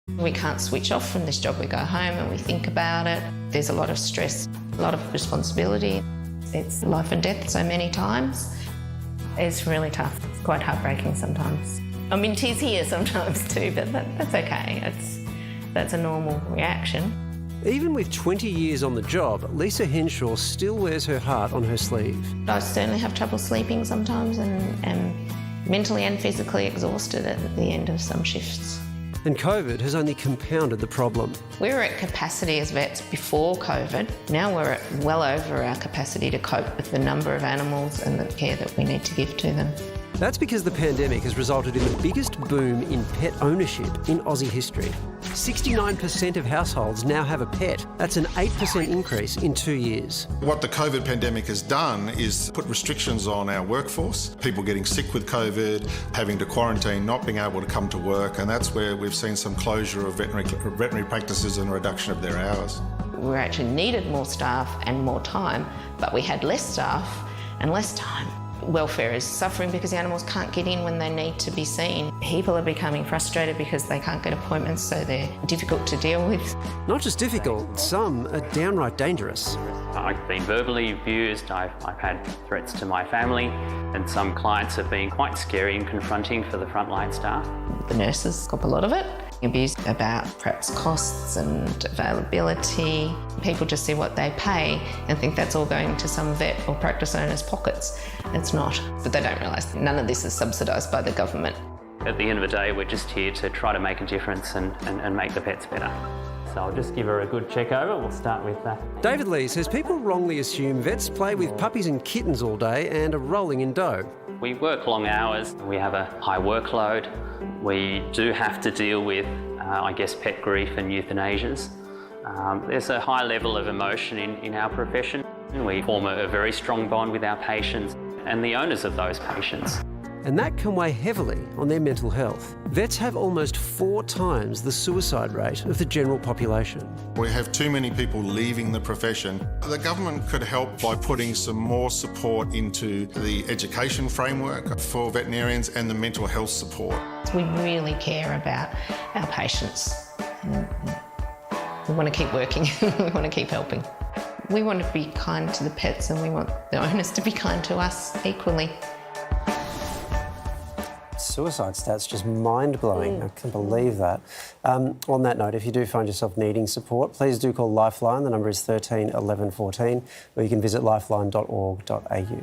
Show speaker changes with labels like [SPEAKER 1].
[SPEAKER 1] We can't switch off from this job. We go home and we think about it. There's a lot of stress, a lot of responsibility. It's life and death so many times. It's really tough. It's quite heartbreaking sometimes. I'm in tears here sometimes too, but that's okay. That's a normal reaction.
[SPEAKER 2] Even with 20 years on the job, Lisa Henshaw still wears her heart on her sleeve.
[SPEAKER 1] I certainly have trouble sleeping sometimes and am mentally and physically exhausted at the end of some shifts.
[SPEAKER 2] And COVID has only compounded the problem.
[SPEAKER 1] We were at capacity as vets before COVID. Now we're at well over our capacity to cope with the number of animals and the care that we need to give to them.
[SPEAKER 2] That's because the pandemic has resulted in the biggest boom in pet ownership in Aussie history. 69% of households now have a pet. That's an 8% increase in 2 years.
[SPEAKER 3] What the COVID pandemic has done is put restrictions on our workforce, people getting sick with COVID, having to quarantine, not being able to come to work, and that's where we've seen some closure of veterinary practices and a reduction of their hours.
[SPEAKER 1] We actually needed more staff and more time, but we had less staff and less time. Welfare is suffering because the animals can't get in when they need to be seen. People are becoming frustrated because they can't get appointments, so they're difficult to deal with.
[SPEAKER 2] Not just difficult, some are downright dangerous.
[SPEAKER 4] I've been verbally abused, I've had threats to my family, and some clients have been quite scary and confronting for the frontline staff.
[SPEAKER 1] The nurses cop a lot of it. Abuse about perhaps costs and availability. People just see what they pay and think that's all going to some vet or practice owner's pockets. It's not. But they don't realise none of this is subsidised by the government.
[SPEAKER 4] At the end of the day, we're just here to try to make a difference and make the pets better. So I'll just give her a good check over. We'll start with that.
[SPEAKER 2] David Lee says people wrongly assume vets play with puppies and kittens all day and are rolling in dough.
[SPEAKER 4] We work long hours, we have a high workload. We do have to deal with, pet grief and euthanasias. There's a high level of emotion in our profession. We form a very strong bond with our patients and the owners of those patients.
[SPEAKER 2] And that can weigh heavily on their mental health. Vets have almost 4 times the suicide rate of the general population.
[SPEAKER 3] We have too many people leaving the profession. The government could help by putting some more support into the education framework for veterinarians and the mental health support.
[SPEAKER 1] We really care about our patients. We want to keep working, we want to keep helping. We want to be kind to the pets and we want the owners to be kind to us equally.
[SPEAKER 2] Suicide stats, just mind-blowing. I can't believe that. On that note, if you do find yourself needing support, please do call Lifeline. The number is 13 11 14, or you can visit lifeline.org.au.